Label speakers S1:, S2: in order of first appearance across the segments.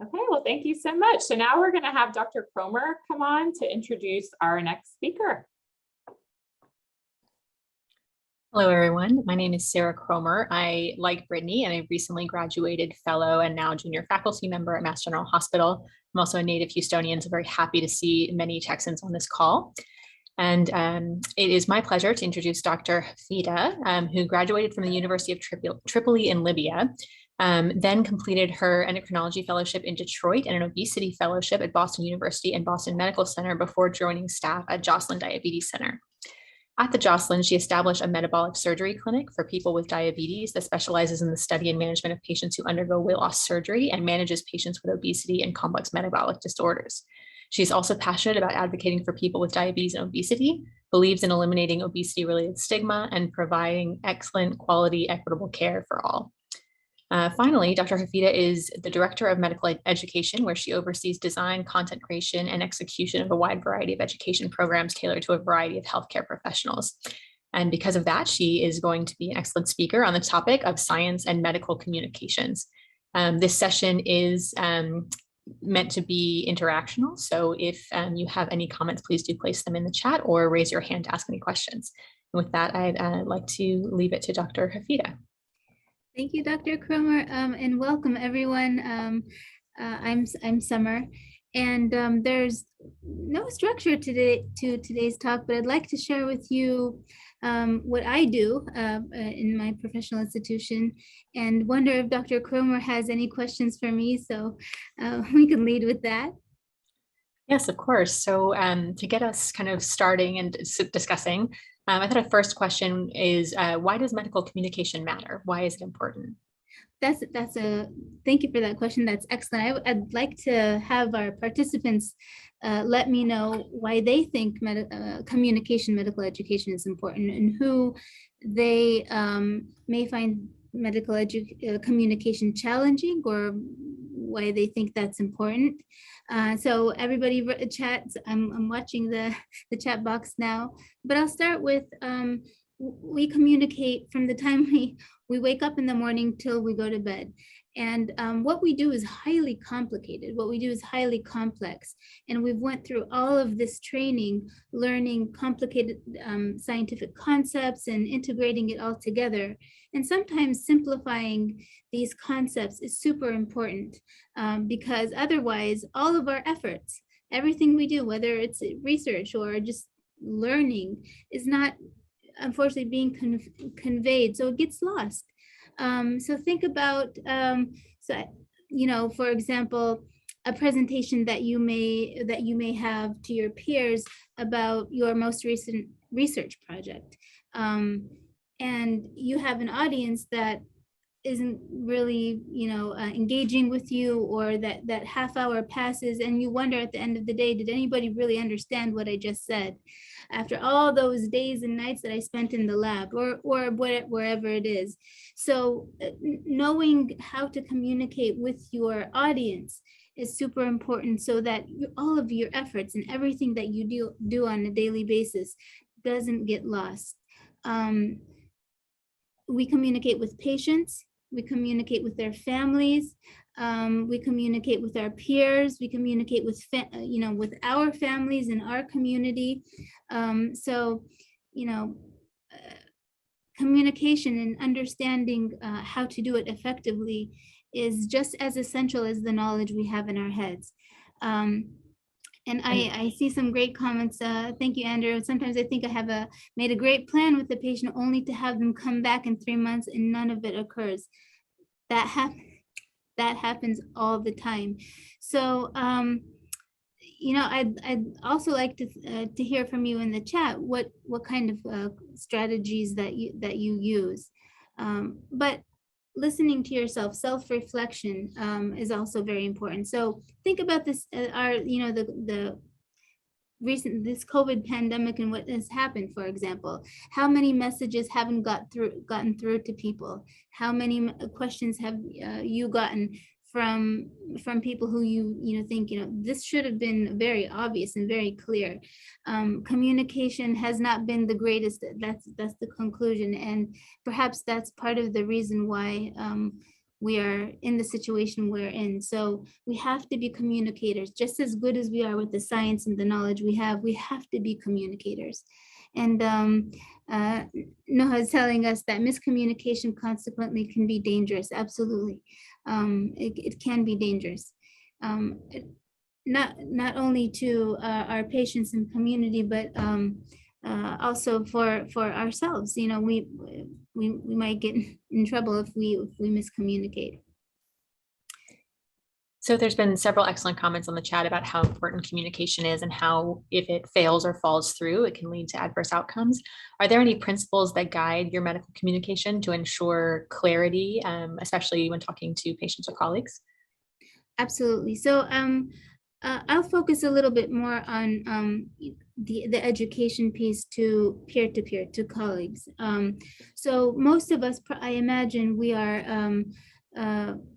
S1: Okay, well, thank you so much. So now we're going to have Dr. Cromer come on to introduce our next speaker.
S2: Hello, everyone. My name is Sara Cromer. I, like Brittany, and I recently graduated fellow and now junior faculty member at Mass General Hospital. I'm also a native Houstonian, so very happy to see many Texans on this call. And it is my pleasure to introduce Dr. Hafida, who graduated from the University of Tripoli in Libya, then completed her endocrinology fellowship in Detroit and an obesity fellowship at Boston University and Boston Medical Center before joining staff at Joslin Diabetes Center. At the Joslin, she established a metabolic surgery clinic for people with diabetes that specializes in the study and management of patients who undergo weight loss surgery and manages patients with obesity and complex metabolic disorders. She's also passionate about advocating for people with diabetes and obesity, believes in eliminating obesity-related stigma, and providing excellent, quality, equitable care for all. Finally, Dr. Hafida is the Director of Medical Education, where she oversees design, content creation, and execution of a wide variety of education programs tailored to a variety of healthcare professionals. And because of that, she is going to be an excellent speaker on the topic of science and medical communications. This session is meant to be interactional. So if you have any comments, please do place them in the chat or raise your hand to ask any questions. And with that, I'd like to leave it to Dr. Hafida.
S3: Thank you, Dr. Cromer, and welcome everyone. I'm Summer, and there's no structure to today's talk, but I'd like to share with you what I do in my professional institution, and wonder if Dr. Cromer has any questions for me, so we can lead with that.
S2: Yes, of course. So to get us kind of starting and discussing, I thought a first question is, why does medical communication matter? Why is it important?
S3: Thank you for that question. That's excellent. I'd like to have our participants let me know why they think communication, medical education is important, and who they may find medical communication challenging, or why they think that's important. So everybody chat. I'm watching the chat box now, but I'll start with we communicate from the time we wake up in the morning till we go to bed. And what we do is highly complicated. What we do is highly complex. And we've went through all of this training, learning complicated scientific concepts and integrating it all together. And sometimes simplifying these concepts is super important because otherwise all of our efforts, everything we do, whether it's research or just learning, is not unfortunately being conveyed, so it gets lost. So think about, for example, a presentation that you may have to your peers about your most recent research project, and you have an audience that isn't really engaging with you, or that half hour passes and you wonder at the end of the day, did anybody really understand what I just said after all those days and nights that I spent in the lab, or wherever it is. So knowing how to communicate with your audience is super important, so that all of your efforts and everything that you do on a daily basis doesn't get lost. We communicate with patients, we communicate with their families, we communicate with our peers, we communicate with with our families and our community. Communication and understanding how to do it effectively is just as essential as the knowledge we have in our heads. And I see some great comments. Thank you, Andrew. Sometimes I think I have made a great plan with the patient only to have them come back in 3 months and none of it occurs. That happens all the time. So, I'd also like to hear from you in the chat what kind of strategies that you use. But listening to yourself, self-reflection is also very important. So think about this, this COVID pandemic and what has happened. For example, how many messages haven't gotten through to people? How many questions have you gotten from people who you think this should have been very obvious and very clear? Communication has not been the greatest. That's the conclusion, and perhaps that's part of the reason why we are in the situation we're in. So we have to be communicators. Just as good as we are with the science and the knowledge we have to be communicators. And Noha is telling us that miscommunication consequently can be dangerous. Absolutely. It can be dangerous. Not only to our patients and community, but also for ourselves. You know, we might get in trouble if we miscommunicate.
S2: So there's been several excellent comments on the chat about how important communication is and how if it fails or falls through, it can lead to adverse outcomes. Are there any principles that guide your medical communication to ensure clarity, especially when talking to patients or colleagues?
S3: Absolutely. So I'll focus a little bit more on the education piece to peer-to-peer, to colleagues. So most of us, I imagine, we are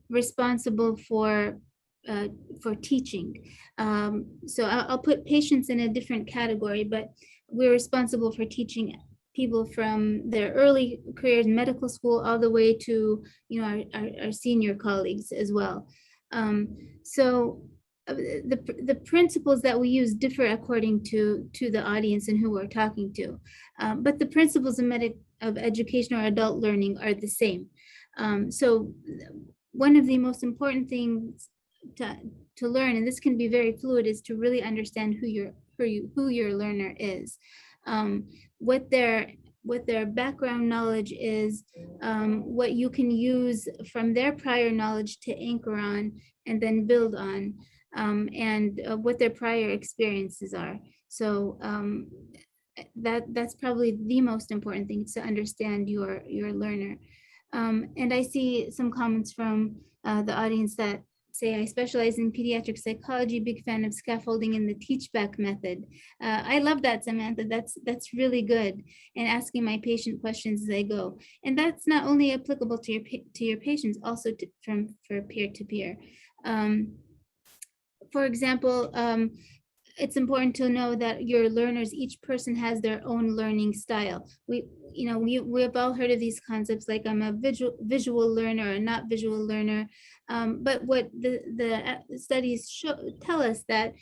S3: responsible for teaching. So I'll put patients in a different category, but we're responsible for teaching people from their early careers in medical school all the way to, you know, our senior colleagues as well. So the principles that we use differ according to the audience and who we're talking to, but the principles of education or adult learning are the same. So one of the most important things to learn, and this can be very fluid, is to really understand who your learner is, what their background knowledge is, what you can use from their prior knowledge to anchor on and then build on, and what their prior experiences are. So that's probably the most important thing, to understand your learner. And I see some comments from the audience that say, I specialize in pediatric psychology, big fan of scaffolding and the teach-back method. I love that, Samantha. That's really good. And asking my patient questions as I go. And that's not only applicable to your patients, also for peer-to-peer. For example, it's important to know that your learners, each person has their own learning style. We've all heard of these concepts, like I'm a visual learner or not visual learner. But what the studies tell us that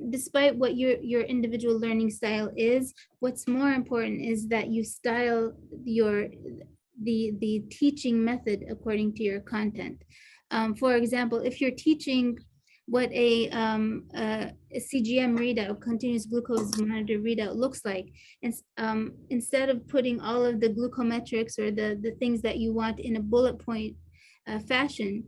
S3: despite what your individual learning style is, what's more important is that you style the teaching method according to your content. For example, if you're teaching what a CGM readout, continuous glucose monitor readout, looks like, and instead of putting all of the glucometrics or the things that you want in a bullet point fashion,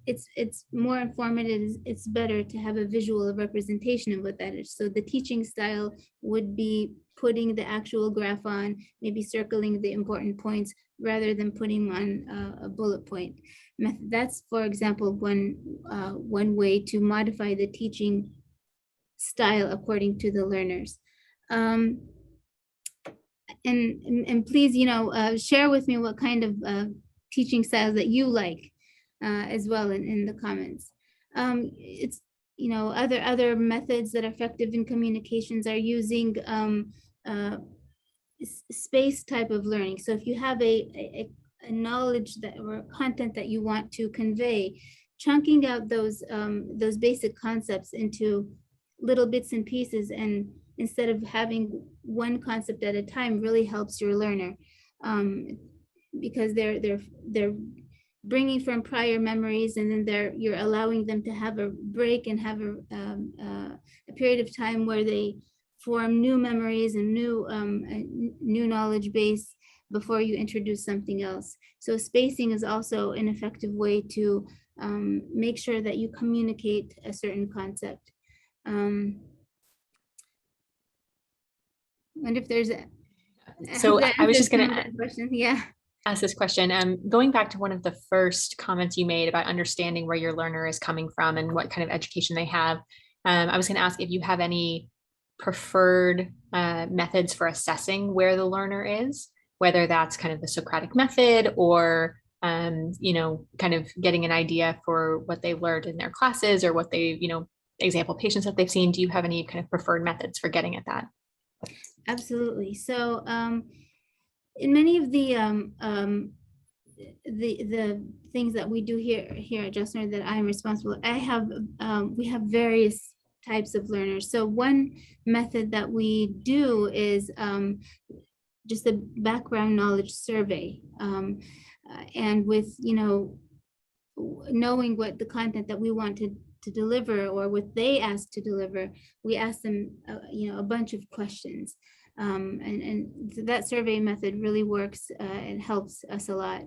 S3: it's more informative. It's better to have a visual representation of what that is. So the teaching style would be putting the actual graph on, maybe circling the important points rather than putting on a bullet point method. That's, for example, one way to modify the teaching style according to the learners. And please, share with me what kind of teaching styles that you like as well in the comments. It's, other methods that are effective in communications are using space type of learning. So if you have a knowledge or content that you want to convey, chunking out those basic concepts into little bits and pieces, and instead of having one concept at a time, really helps your learner, because they're bringing from prior memories, and then you're allowing them to have a break and have a period of time where they form new memories and new knowledge base before you introduce something else. So spacing is also an effective way to make sure that you communicate a certain concept. And if there's
S2: So I was just going to
S3: question. Yeah.
S2: Ask this question. Going back to one of the first comments you made about understanding where your learner is coming from and what kind of education they have. I was going to ask if you have any preferred methods for assessing where the learner is, whether that's kind of the Socratic method or, kind of getting an idea for what they learned in their classes or what they, example patients that they've seen. Do you have any kind of preferred methods for getting at that?
S3: Absolutely. So in many of the the things that we do here at Just Learn that I'm responsible, we have various types of learners. So one method that we do is just a background knowledge survey. And with, knowing what the content that we want to deliver or what they ask to deliver, we ask them, a bunch of questions. And that survey method really works and helps us a lot.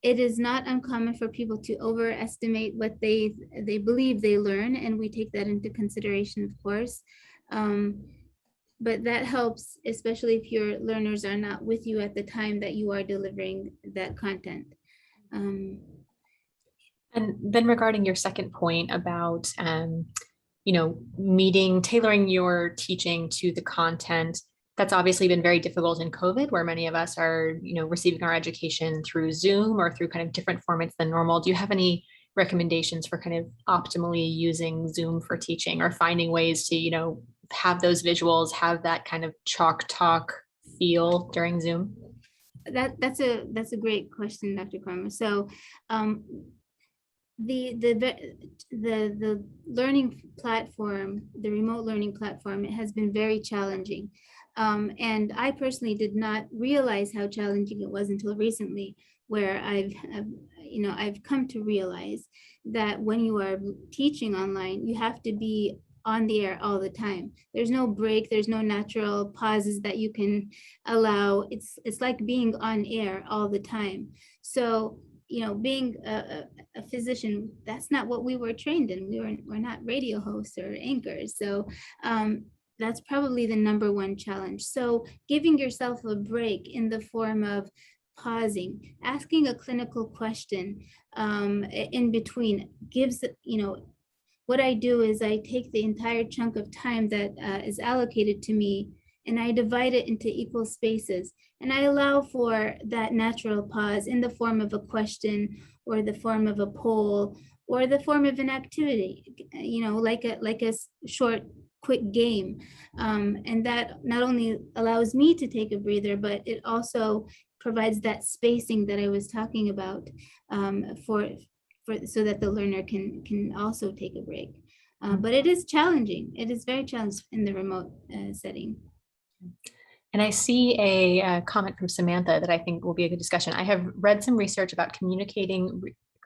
S3: It is not uncommon for people to overestimate what they believe they learn, and we take that into consideration, of course. But that helps, especially if your learners are not with you at the time that you are delivering that content.
S2: And then regarding your second point about, tailoring your teaching to the content, that's obviously been very difficult in COVID, where many of us are, receiving our education through Zoom or through kind of different formats than normal. Do you have any recommendations for kind of optimally using Zoom for teaching, or finding ways to, have those visuals, have that kind of chalk talk feel during Zoom?
S3: That's a great question, Dr. Cromer. So the learning platform, the remote learning platform, it has been very challenging. And I personally did not realize how challenging it was until recently, where I've come to realize that when you are teaching online, you have to be on the air all the time. There's no break, there's no natural pauses that you can allow. It's like being on air all the time. So, being a physician, that's not what we were trained in. We're not radio hosts or anchors. So that's probably the number one challenge. So giving yourself a break in the form of pausing, asking a clinical question in between gives, what I do is I take the entire chunk of time that is allocated to me, and I divide it into equal spaces. And I allow for that natural pause in the form of a question, or the form of a poll, or the form of an activity, like a short, quick game. And that not only allows me to take a breather, but it also provides that spacing that I was talking about so that the learner can also take a break. But it is challenging. It is very challenging in the remote setting.
S2: And I see a comment from Samantha that I think will be a good discussion. I have read some research about communicating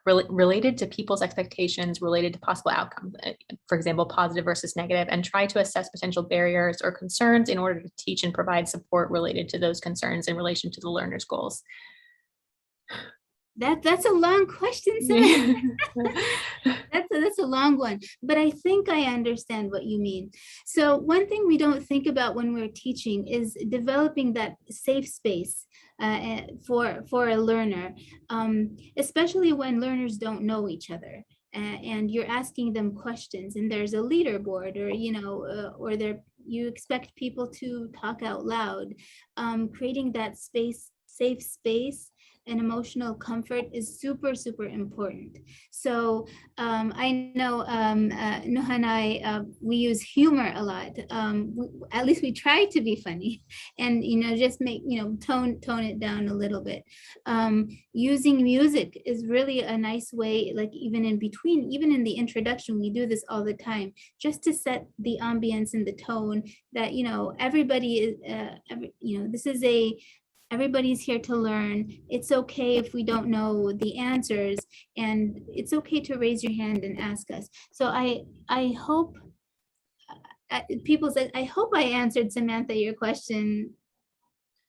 S2: related to people's expectations, related to possible outcomes, for example, positive versus negative, and try to assess potential barriers or concerns in order to teach and provide support related to those concerns in relation to the learner's goals.
S3: That's a long question, Samantha. That's a long one, but I think I understand what you mean. So one thing we don't think about when we're teaching is developing that safe space for a learner, especially when learners don't know each other. And you're asking them questions, and there's a leaderboard, or you expect people to talk out loud. Creating that safe space and emotional comfort is super, super important. So I know Noha and I, we use humor a lot. At least we try to be funny, and just make tone it down a little bit. Using music is really a nice way, like even in the introduction, we do this all the time, just to set the ambience and the tone that everybody is. This is everybody's here to learn. It's okay if we don't know the answers, and it's okay to raise your hand and ask us. So I hope people say, I hope I answered, Samantha, your question.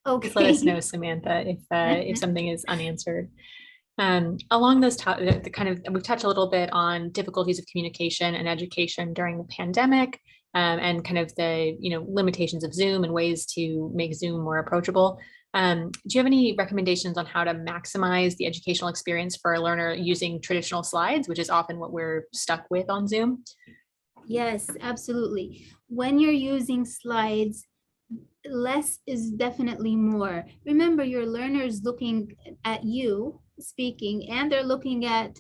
S3: Okay.
S2: Just let us know, Samantha, if something is unanswered. Along those we've touched a little bit on difficulties of communication and education during the pandemic, and kind of the limitations of Zoom and ways to make Zoom more approachable. Do you have any recommendations on how to maximize the educational experience for a learner using traditional slides, which is often what we're stuck with on Zoom?
S3: Yes, absolutely. When you're using slides, less is definitely more. Remember, your learner is looking at you speaking, and they're looking at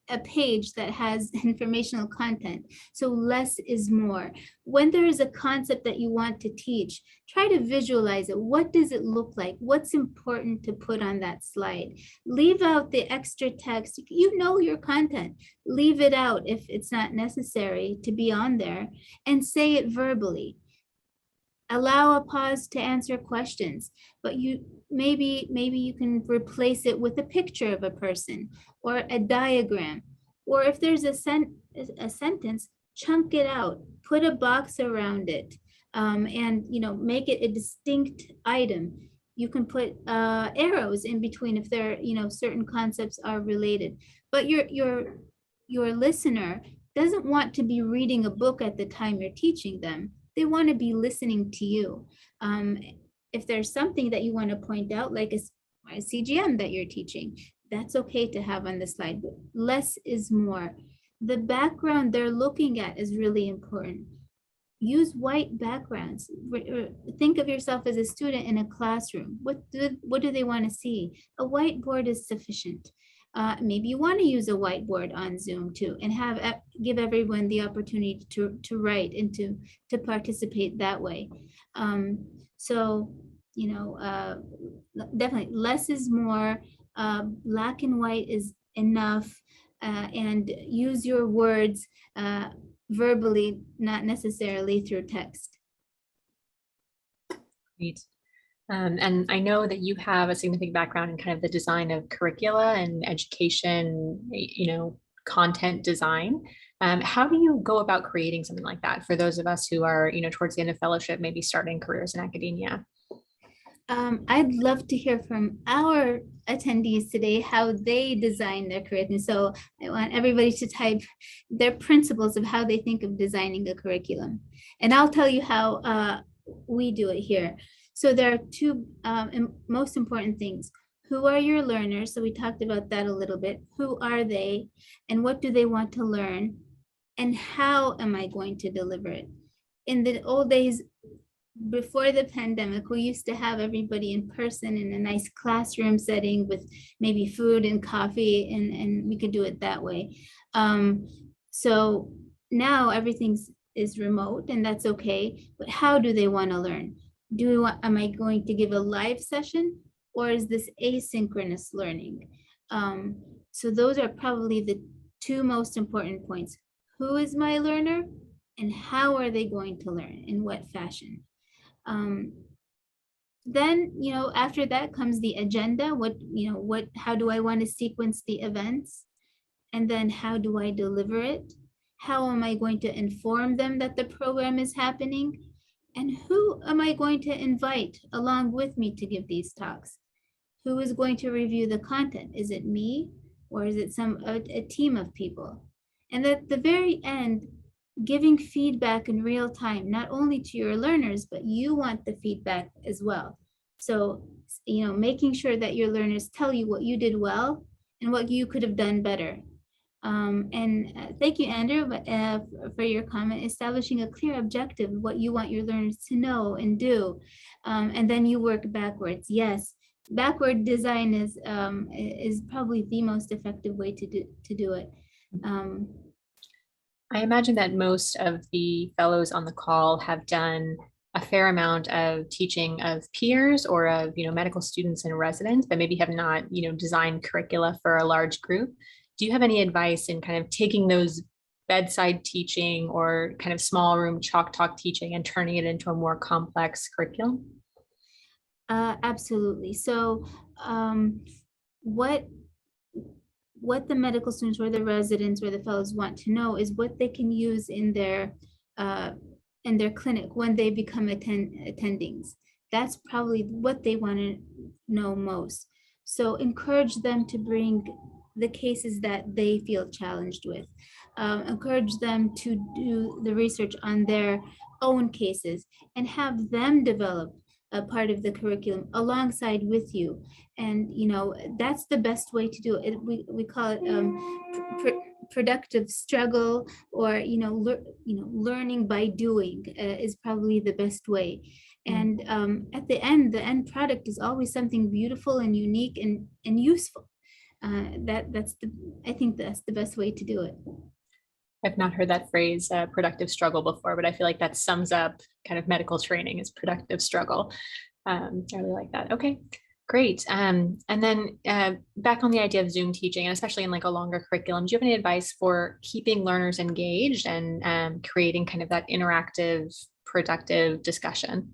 S3: a page that has informational content. So less is more. When there is a concept that you want to teach, try to visualize it. What does it look like? What's important to put on that slide? Leave out the extra text. You know your content. Leave it out if it's not necessary to be on there, and say it verbally. Allow a pause to answer questions, but maybe you can replace it with a picture of a person or a diagram. Or if there's a sentence, chunk it out, put a box around it, and make it a distinct item. You can put arrows in between if there certain concepts are related. But your listener doesn't want to be reading a book at the time you're teaching them. They want to be listening to you. If there's something that you want to point out, like a CGM that you're teaching, that's okay to have on the slide, but less is more. The background they're looking at is really important. Use white backgrounds. Think of yourself as a student in a classroom. What do they want to see? A whiteboard is sufficient. Maybe you want to use a whiteboard on Zoom too, and give everyone the opportunity to write and to participate that way. Definitely less is more. Black and white is enough, and use your words verbally, not necessarily through text.
S2: Great. And I know that you have a significant background in kind of the design of curricula and education, content design. How do you go about creating something like that for those of us who are, towards the end of fellowship, maybe starting careers in academia?
S3: I'd love to hear from our attendees today how they design their curriculum. So I want everybody to type their principles of how they think of designing a curriculum. And I'll tell you how we do it here. So there are two most important things. Who are your learners? So we talked about that a little bit. Who are they? And what do they want to learn? And how am I going to deliver it? In the old days, before the pandemic, we used to have everybody in person in a nice classroom setting with maybe food and coffee, and we could do it that way. So now everything is remote, and that's okay. But how do they want to learn? Am I going to give a live session, or is this asynchronous learning? So those are probably the two most important points. Who is my learner, and how are they going to learn? In what fashion? Then, after that comes the agenda. How do I want to sequence the events? And then how do I deliver it? How am I going to inform them that the program is happening? And who am I going to invite along with me to give these talks? Who is going to review the content? Is it me, or is it a team of people? And at the very end, giving feedback in real time, not only to your learners, but you want the feedback as well. So, making sure that your learners tell you what you did well and what you could have done better. Thank you, Andrew, for your comment. Establishing a clear objective of what you want your learners to know and do, and then you work backwards. Yes, backward design is probably the most effective way to do it.
S2: I imagine that most of the fellows on the call have done a fair amount of teaching of peers or of medical students and residents, but maybe have not designed curricula for a large group. Do you have any advice in kind of taking those bedside teaching or kind of small room chalk talk teaching and turning it into a more complex curriculum?
S3: Absolutely. So what the medical students or the residents or the fellows want to know is what they can use in their clinic when they become attendings. That's probably what they want to know most. So encourage them to bring the cases that they feel challenged with. Encourage them to do the research on their own cases and have them develop a part of the curriculum alongside with you. And that's the best way to do it. We call it productive struggle, or learning by doing is probably the best way. And at the end product is always something beautiful and unique and useful. I think that's the best way to do it.
S2: I've not heard that phrase, productive struggle before, but I feel like that sums up kind of medical training is productive struggle. I really like that. Okay, great. And then back on the idea of Zoom teaching, and especially in like a longer curriculum, do you have any advice for keeping learners engaged and creating kind of that interactive, productive discussion?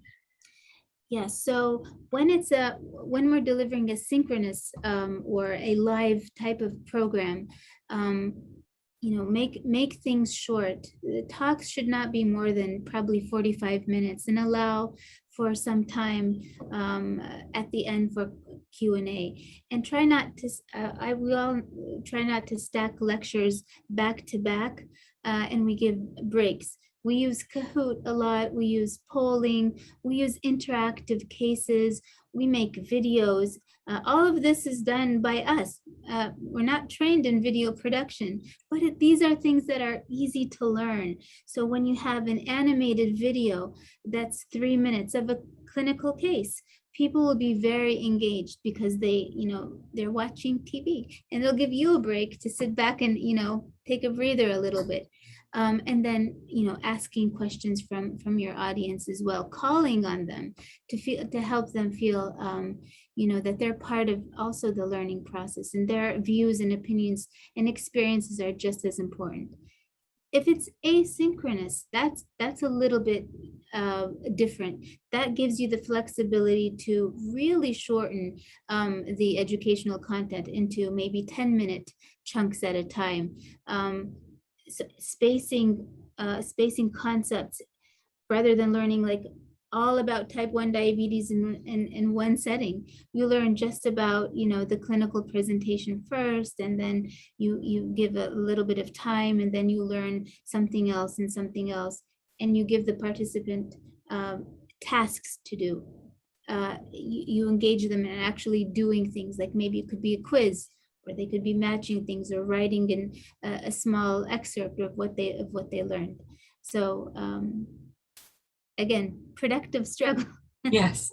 S3: Yes, so when we're delivering a synchronous or a live type of program, make things short. The talks should not be more than probably 45 minutes, and allow for some time at the end for Q&A. And try not to, we all try not to stack lectures back to back, and we give breaks. We use Kahoot a lot, we use polling, we use interactive cases, we make videos. All of this is done by us. We're not trained in video production, but these are things that are easy to learn. So when you have an animated video that's 3 minutes of a clinical case, people will be very engaged because they're watching TV, and they'll give you a break to sit back and, take a breather a little bit. And then, asking questions from your audience as well, calling on them to help them feel, that they're part of also the learning process, and their views and opinions and experiences are just as important. If it's asynchronous, that's a little bit different. That gives you the flexibility to really shorten the educational content into maybe 10-minute chunks at a time. Spacing concepts rather than learning like all about type 1 diabetes in one setting. You learn just about, the clinical presentation first, and then you give a little bit of time, and then you learn something else and something else, and you give the participant tasks to do. You engage them in actually doing things, like maybe it could be a quiz, or they could be matching things or writing in a small excerpt of what they learned. So again, productive struggle.
S2: Yes.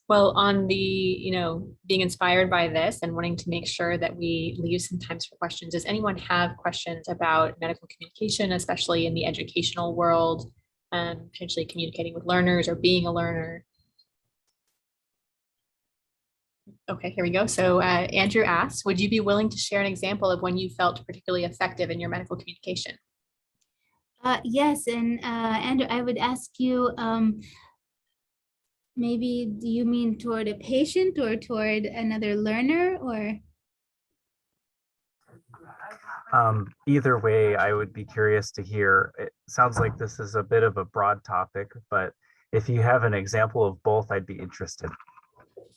S2: Well, on the, being inspired by this and wanting to make sure that we leave some time for questions, does anyone have questions about medical communication, especially in the educational world, potentially communicating with learners or being a learner? Okay, here we go. So Andrew asks, would you be willing to share an example of when you felt particularly effective in your medical communication?
S3: Yes, and Andrew, I would ask you, maybe do you mean toward a patient or toward another learner, or?
S4: Either way, I would be curious to hear. It sounds like this is a bit of a broad topic, but if you have an example of both, I'd be interested.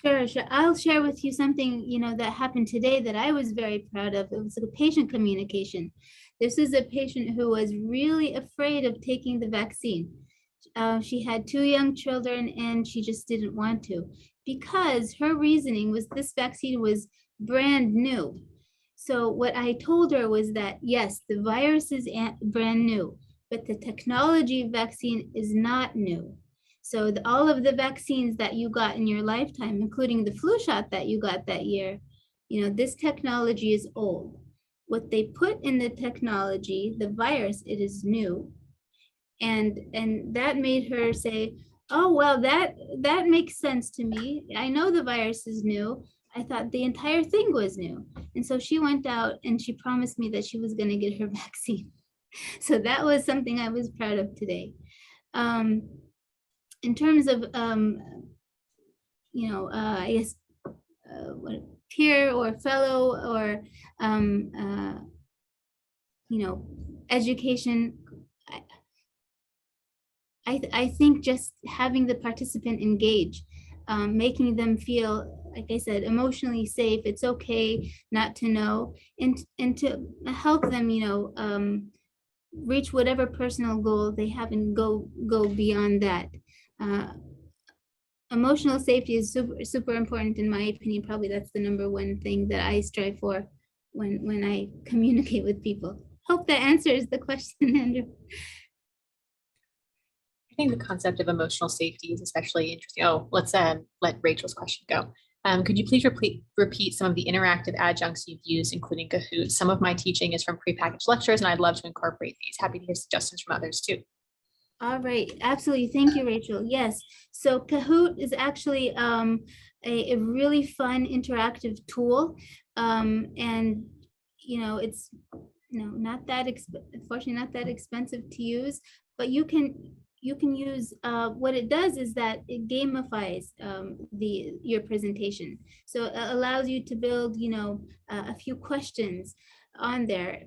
S3: Sure. I'll share with you something, that happened today that I was very proud of. It was a patient communication. This is a patient who was really afraid of taking the vaccine. She had 2 young children, and she just didn't want to, because her reasoning was this vaccine was brand new. So what I told her was that, yes, the virus is brand new, but the technology of vaccine is not new. So all of the vaccines that you got in your lifetime, including the flu shot that you got that year, this technology is old. What they put in the technology, the virus, it is new. And that made her say, oh, well, that makes sense to me. I know the virus is new. I thought the entire thing was new. And so she went out and she promised me that she was going to get her vaccine. So that was something I was proud of today. In terms of, I guess, peer or fellow or, education, I think just having the participant engage, making them feel, like I said, emotionally safe. It's okay not to know, and to help them, reach whatever personal goal they have and go beyond that. Emotional safety is super important in my opinion. Probably that's the #1 thing that I strive for when I communicate with people. Hope that answers the question, Andrew.
S2: I think the concept of emotional safety is especially interesting. Oh, let's let Rachel's question go. Could you please repeat some of the interactive adjuncts you've used, including Kahoot? Some of my teaching is from prepackaged lectures, and I'd love to incorporate these. Happy to hear suggestions from others too.
S3: All right, absolutely. Thank you, Rachel. Yes, so Kahoot is actually a really fun interactive tool. And, it's not that unfortunately not that expensive to use, but you can use what it does is that it gamifies your presentation. So it allows you to build, a few questions on there,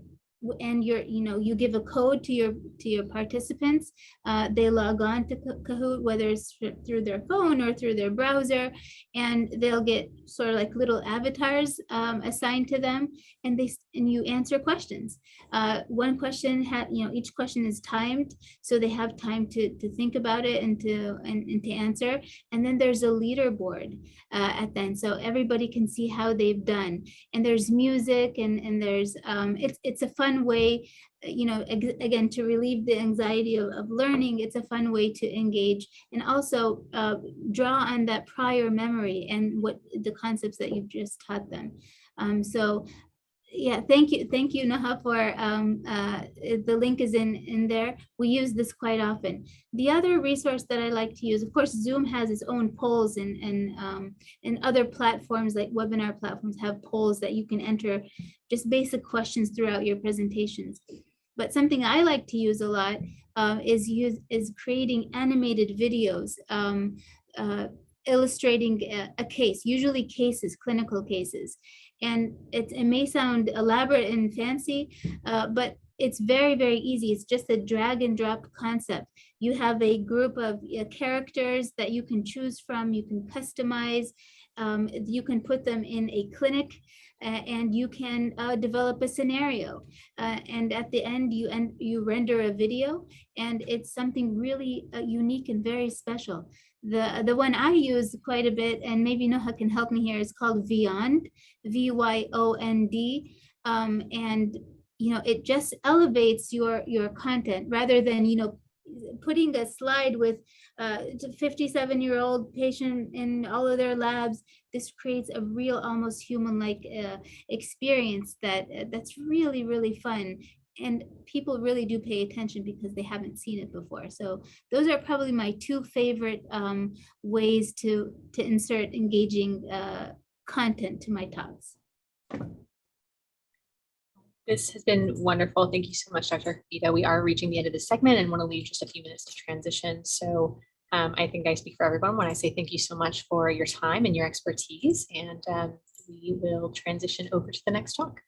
S3: and you give a code to your participants. They log on to Kahoot, whether it's through their phone or through their browser, and they'll get sort of like little avatars assigned to them, and you answer questions. One question each question is timed, so they have time to think about it and to answer. And then there's a leaderboard at the end, so everybody can see how they've done. And there's music, and there's it's a fun way, again, to relieve the anxiety of learning. It's a fun way to engage and also draw on that prior memory and what the concepts that you've just taught them. So yeah, thank you, Naha, for the link is in there. We use this quite often. The other resource that I like to use, of course, Zoom has its own polls, and other platforms like webinar platforms have polls that you can enter just basic questions throughout your presentations. But something I like to use a lot is creating animated videos illustrating a case, usually clinical cases. And it may sound elaborate and fancy, but it's very, very easy. It's just a drag and drop concept. You have a group of characters that you can choose from, you can customize, you can put them in a clinic, and you can develop a scenario. And at the end, you render a video, and it's something really unique and very special. The one I use quite a bit, and maybe Noha can help me here, is called Vyond, VYOND. And it just elevates your content rather than putting a slide with a 57-year-old patient in all of their labs. This creates a real, almost human-like experience that's really, really fun. And people really do pay attention because they haven't seen it before. So those are probably my two favorite ways to insert engaging content to my talks.
S2: This has been wonderful. Thank you so much, Dr. Hafida. We are reaching the end of this segment and want to leave just a few minutes to transition. So I think I speak for everyone when I say thank you so much for your time and your expertise. And we will transition over to the next talk.